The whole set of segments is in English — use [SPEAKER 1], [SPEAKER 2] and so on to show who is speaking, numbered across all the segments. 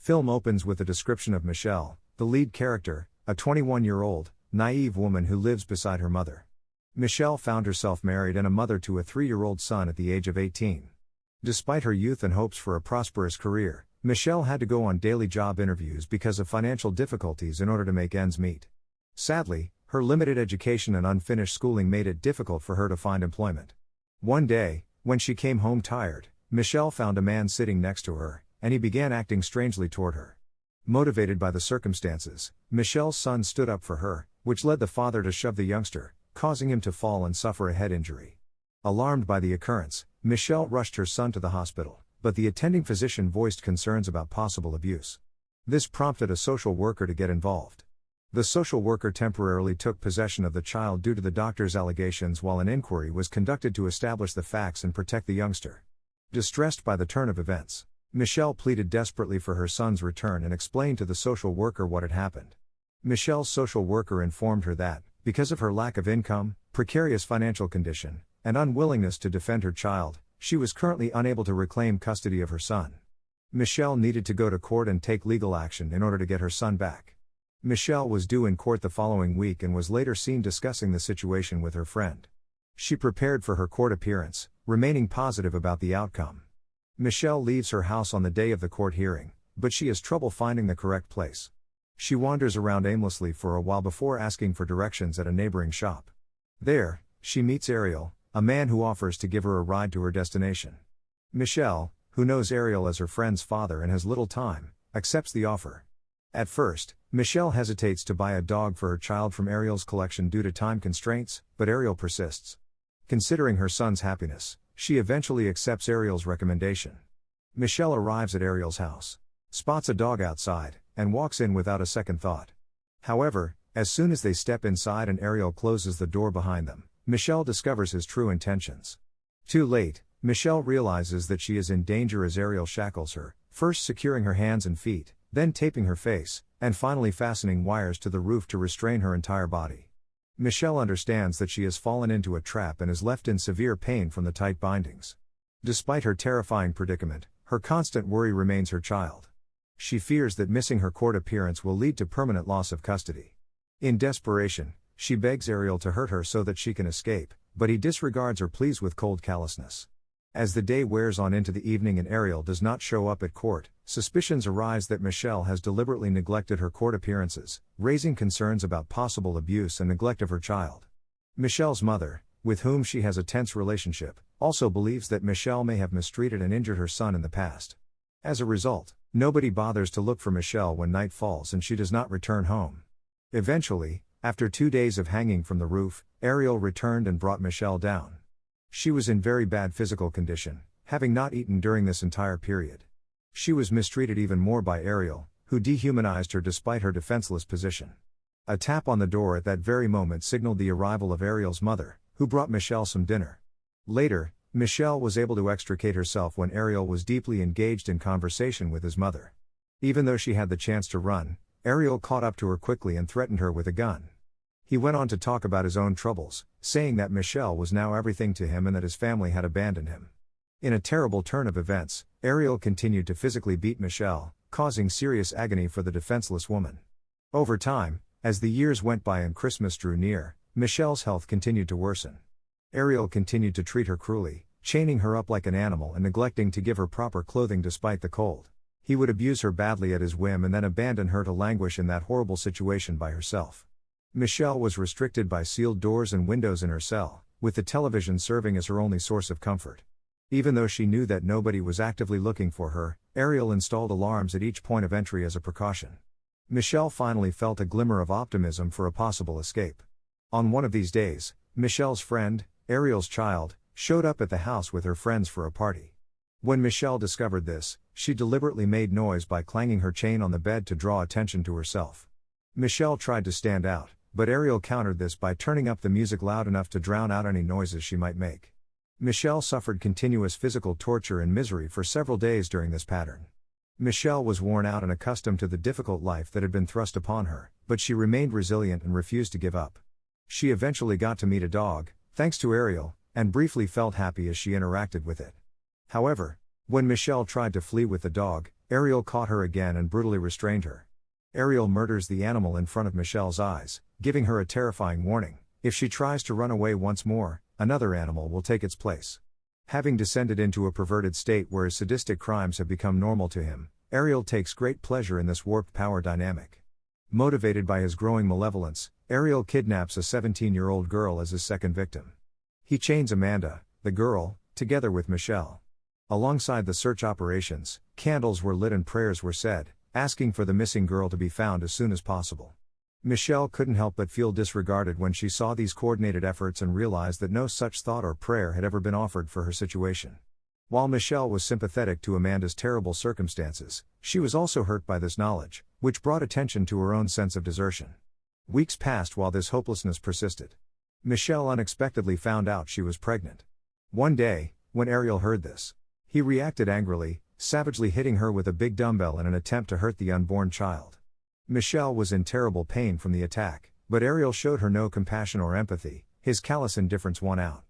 [SPEAKER 1] Film opens with a description of Michelle, the lead character, a 21-year-old, naive woman who lives beside her mother. Michelle found herself married and a mother to a 3-year-old son at the age of 18. Despite her youth and hopes for a prosperous career, Michelle had to go on daily job interviews because of financial difficulties in order to make ends meet. Sadly, her limited education and unfinished schooling made it difficult for her to find employment. One day, when she came home tired, Michelle found a man sitting next to her, and he began acting strangely toward her. Motivated by the circumstances, Michelle's son stood up for her, which led the father to shove the youngster, causing him to fall and suffer a head injury. Alarmed by the occurrence, Michelle rushed her son to the hospital, but the attending physician voiced concerns about possible abuse. This prompted a social worker to get involved. The social worker temporarily took possession of the child due to the doctor's allegations while an inquiry was conducted to establish the facts and protect the youngster. Distressed by the turn of events, Michelle pleaded desperately for her son's return and explained to the social worker what had happened. Michelle's social worker informed her that, because of her lack of income, precarious financial condition, and unwillingness to defend her child, she was currently unable to reclaim custody of her son. Michelle needed to go to court and take legal action in order to get her son back. Michelle was due in court the following week and was later seen discussing the situation with her friend. She prepared for her court appearance, remaining positive about the outcome. Michelle leaves her house on the day of the court hearing, but she has trouble finding the correct place. She wanders around aimlessly for a while before asking for directions at a neighboring shop. There, she meets Ariel, a man who offers to give her a ride to her destination. Michelle, who knows Ariel as her friend's father and has little time, accepts the offer. At first, Michelle hesitates to buy a dog for her child from Ariel's collection due to time constraints, but Ariel persists. Considering her son's happiness, she eventually accepts Ariel's recommendation. Michelle arrives at Ariel's house, spots a dog outside, and walks in without a second thought. However, as soon as they step inside and Ariel closes the door behind them, Michelle discovers his true intentions. Too late, Michelle realizes that she is in danger as Ariel shackles her, first securing her hands and feet, then taping her face, and finally fastening wires to the roof to restrain her entire body. Michelle understands that she has fallen into a trap and is left in severe pain from the tight bindings. Despite her terrifying predicament, her constant worry remains her child. She fears that missing her court appearance will lead to permanent loss of custody. In desperation, she begs Ariel to hurt her so that she can escape, but he disregards her pleas with cold callousness. As the day wears on into the evening and Ariel does not show up at court, suspicions arise that Michelle has deliberately neglected her court appearances, raising concerns about possible abuse and neglect of her child. Michelle's mother, with whom she has a tense relationship, also believes that Michelle may have mistreated and injured her son in the past. As a result, nobody bothers to look for Michelle when night falls and she does not return home. Eventually, after 2 days of hanging from the roof, Ariel returned and brought Michelle down. She was in very bad physical condition, having not eaten during this entire period. She was mistreated even more by Ariel, who dehumanized her despite her defenseless position. A tap on the door at that very moment signaled the arrival of Ariel's mother, who brought Michelle some dinner. Later, Michelle was able to extricate herself when Ariel was deeply engaged in conversation with his mother. Even though she had the chance to run, Ariel caught up to her quickly and threatened her with a gun. He went on to talk about his own troubles, saying that Michelle was now everything to him and that his family had abandoned him. In a terrible turn of events, Ariel continued to physically beat Michelle, causing serious agony for the defenseless woman. Over time, as the years went by and Christmas drew near, Michelle's health continued to worsen. Ariel continued to treat her cruelly, chaining her up like an animal and neglecting to give her proper clothing despite the cold. He would abuse her badly at his whim and then abandon her to languish in that horrible situation by herself. Michelle was restricted by sealed doors and windows in her cell, with the television serving as her only source of comfort. Even though she knew that nobody was actively looking for her, Ariel installed alarms at each point of entry as a precaution. Michelle finally felt a glimmer of optimism for a possible escape. On one of these days, Michelle's friend, Ariel's child, showed up at the house with her friends for a party. When Michelle discovered this, she deliberately made noise by clanging her chain on the bed to draw attention to herself. Michelle tried to stand out, but Ariel countered this by turning up the music loud enough to drown out any noises she might make. Michelle suffered continuous physical torture and misery for several days during this pattern. Michelle was worn out and accustomed to the difficult life that had been thrust upon her, but she remained resilient and refused to give up. She eventually got to meet a dog, thanks to Ariel, and briefly felt happy as she interacted with it. However, When Michelle tried to flee with the dog, Ariel caught her again and brutally restrained her. Ariel murders the animal in front of Michelle's eyes, giving her a terrifying warning: if she tries to run away once more, another animal will take its place. Having descended into a perverted state where his sadistic crimes have become normal to him, Ariel takes great pleasure in this warped power dynamic. Motivated by his growing malevolence, Ariel kidnaps a 17-year-old girl as his second victim. He chains Amanda, the girl, together with Michelle. Alongside the search operations, candles were lit and prayers were said, asking for the missing girl to be found as soon as possible. Michelle couldn't help but feel disregarded when she saw these coordinated efforts and realized that no such thought or prayer had ever been offered for her situation. While Michelle was sympathetic to Amanda's terrible circumstances, she was also hurt by this knowledge, which brought attention to her own sense of desertion. Weeks passed while this hopelessness persisted. Michelle unexpectedly found out she was pregnant. One day, when Ariel heard this, he reacted angrily, savagely hitting her with a big dumbbell in an attempt to hurt the unborn child. Michelle was in terrible pain from the attack, but Ariel showed her no compassion or empathy. His callous indifference won out.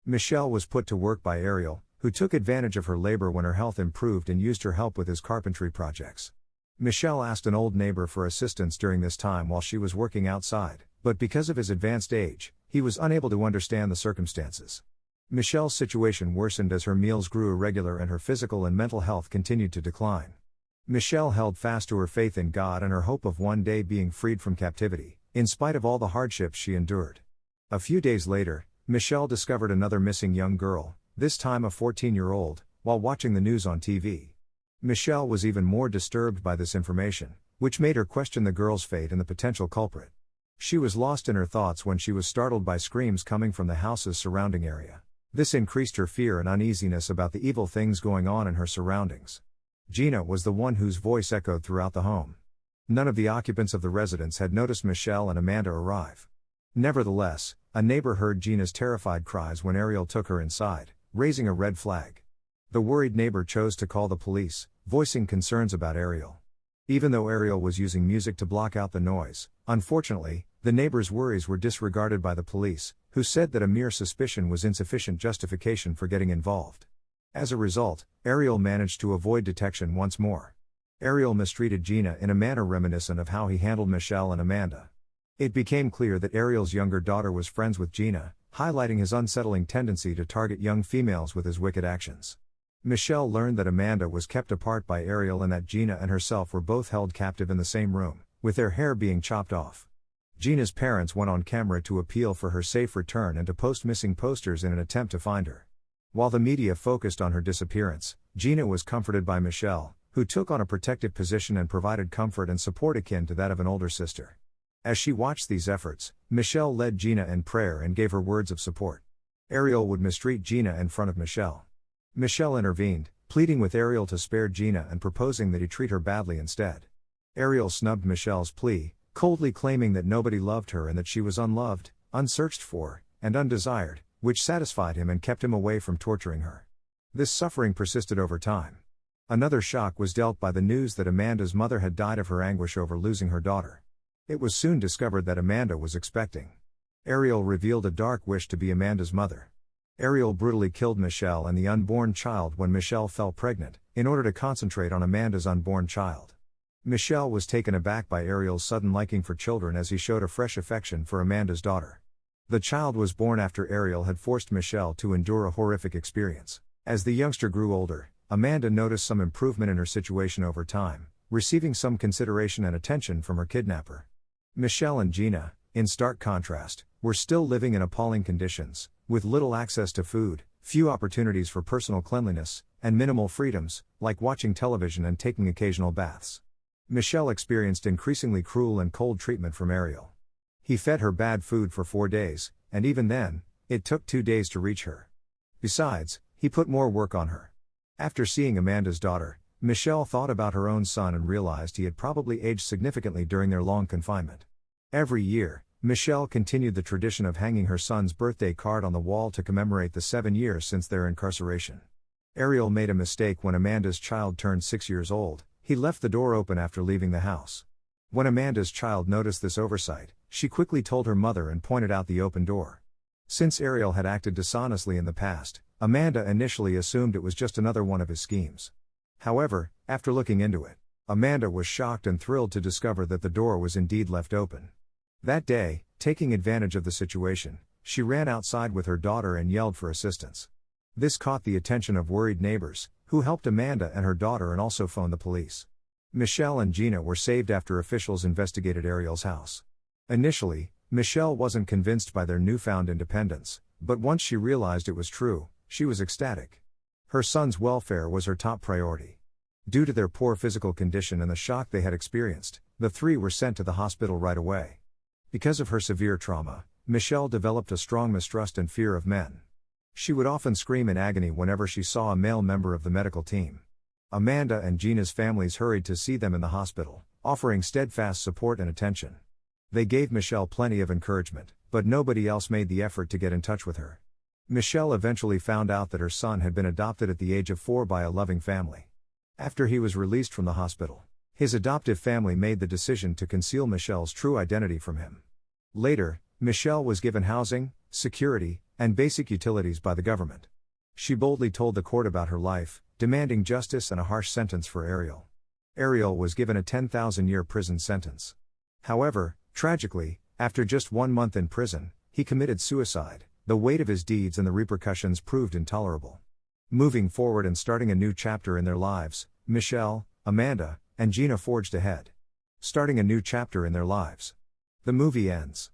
[SPEAKER 1] Michelle was put to work by Ariel, who took advantage of her labor when her health improved and used her help with his carpentry projects. Michelle asked an old neighbor for assistance during this time while she was working outside, but because of his advanced age, he was unable to understand the circumstances. Michelle's situation worsened as her meals grew irregular and her physical and mental health continued to decline. Michelle held fast to her faith in God and her hope of one day being freed from captivity, in spite of all the hardships she endured. A few days later, Michelle discovered another missing young girl, this time a 14-year-old, while watching the news on TV. Michelle was even more disturbed by this information, which made her question the girl's fate and the potential culprit. She was lost in her thoughts when she was startled by screams coming from the house's surrounding area. This increased her fear and uneasiness about the evil things going on in her surroundings. Gina was the one whose voice echoed throughout the home. None of the occupants of the residence had noticed Michelle and Amanda arrive. Nevertheless, a neighbor heard Gina's terrified cries when Ariel took her inside, raising a red flag. The worried neighbor chose to call the police, voicing concerns about Ariel. Even though Ariel was using music to block out the noise, unfortunately, the neighbor's worries were disregarded by the police, who said that a mere suspicion was insufficient justification for getting involved. As a result, Ariel managed to avoid detection once more. Ariel mistreated Gina in a manner reminiscent of how he handled Michelle and Amanda. It became clear that Ariel's younger daughter was friends with Gina, highlighting his unsettling tendency to target young females with his wicked actions. Michelle learned that Amanda was kept apart by Ariel and that Gina and herself were both held captive in the same room, with their hair being chopped off. Gina's parents went on camera to appeal for her safe return and to post missing posters in an attempt to find her. While the media focused on her disappearance, Gina was comforted by Michelle, who took on a protective position and provided comfort and support akin to that of an older sister. As she watched these efforts, Michelle led Gina in prayer and gave her words of support. Ariel would mistreat Gina in front of Michelle. Michelle intervened, pleading with Ariel to spare Gina and proposing that he treat her badly instead. Ariel snubbed Michelle's plea, coldly claiming that nobody loved her and that she was unloved, unsearched for, and undesired, which satisfied him and kept him away from torturing her. This suffering persisted over time. Another shock was dealt by the news that Amanda's mother had died of her anguish over losing her daughter. It was soon discovered that Amanda was expecting. Ariel revealed a dark wish to be Amanda's mother. Ariel brutally killed Michelle and the unborn child when Michelle fell pregnant, in order to concentrate on Amanda's unborn child. Michelle was taken aback by Ariel's sudden liking for children as he showed a fresh affection for Amanda's daughter. The child was born after Ariel had forced Michelle to endure a horrific experience. As the youngster grew older, Amanda noticed some improvement in her situation over time, receiving some consideration and attention from her kidnapper. Michelle and Gina, in stark contrast, were still living in appalling conditions, with little access to food, few opportunities for personal cleanliness, and minimal freedoms, like watching television and taking occasional baths. Michelle experienced increasingly cruel and cold treatment from Ariel. He fed her bad food for 4 days, and even then, it took 2 days to reach her. Besides, he put more work on her. After seeing Amanda's daughter, Michelle thought about her own son and realized he had probably aged significantly during their long confinement. Every year, Michelle continued the tradition of hanging her son's birthday card on the wall to commemorate the 7 years since their incarceration. Ariel made a mistake when Amanda's child turned 6 years old. He left the door open after leaving the house. When Amanda's child noticed this oversight, she quickly told her mother and pointed out the open door. Since Ariel had acted dishonestly in the past, Amanda initially assumed it was just another one of his schemes. However, after looking into it, Amanda was shocked and thrilled to discover that the door was indeed left open. That day, taking advantage of the situation, she ran outside with her daughter and yelled for assistance. This caught the attention of worried neighbors, who helped Amanda and her daughter and also phoned the police. Michelle and Gina were saved after officials investigated Ariel's house. Initially, Michelle wasn't convinced by their newfound independence, but once she realized it was true, she was ecstatic. Her son's welfare was her top priority. Due to their poor physical condition and the shock they had experienced, the three were sent to the hospital right away. Because of her severe trauma, Michelle developed a strong mistrust and fear of men. She would often scream in agony whenever she saw a male member of the medical team. Amanda and Gina's families hurried to see them in the hospital, offering steadfast support and attention. They gave Michelle plenty of encouragement, but nobody else made the effort to get in touch with her. Michelle eventually found out that her son had been adopted at the age of 4 by a loving family. After he was released from the hospital, his adoptive family made the decision to conceal Michelle's true identity from him. Later, Michelle was given housing, security, and basic utilities by the government. She boldly told the court about her life, demanding justice and a harsh sentence for Ariel. Ariel was given a 10,000-year prison sentence. However, tragically, after just 1 month in prison, he committed suicide. The weight of his deeds and the repercussions proved intolerable. Moving forward and starting a new chapter in their lives, Michelle, Amanda, and Gina forged ahead. Starting a new chapter in their lives. The movie ends.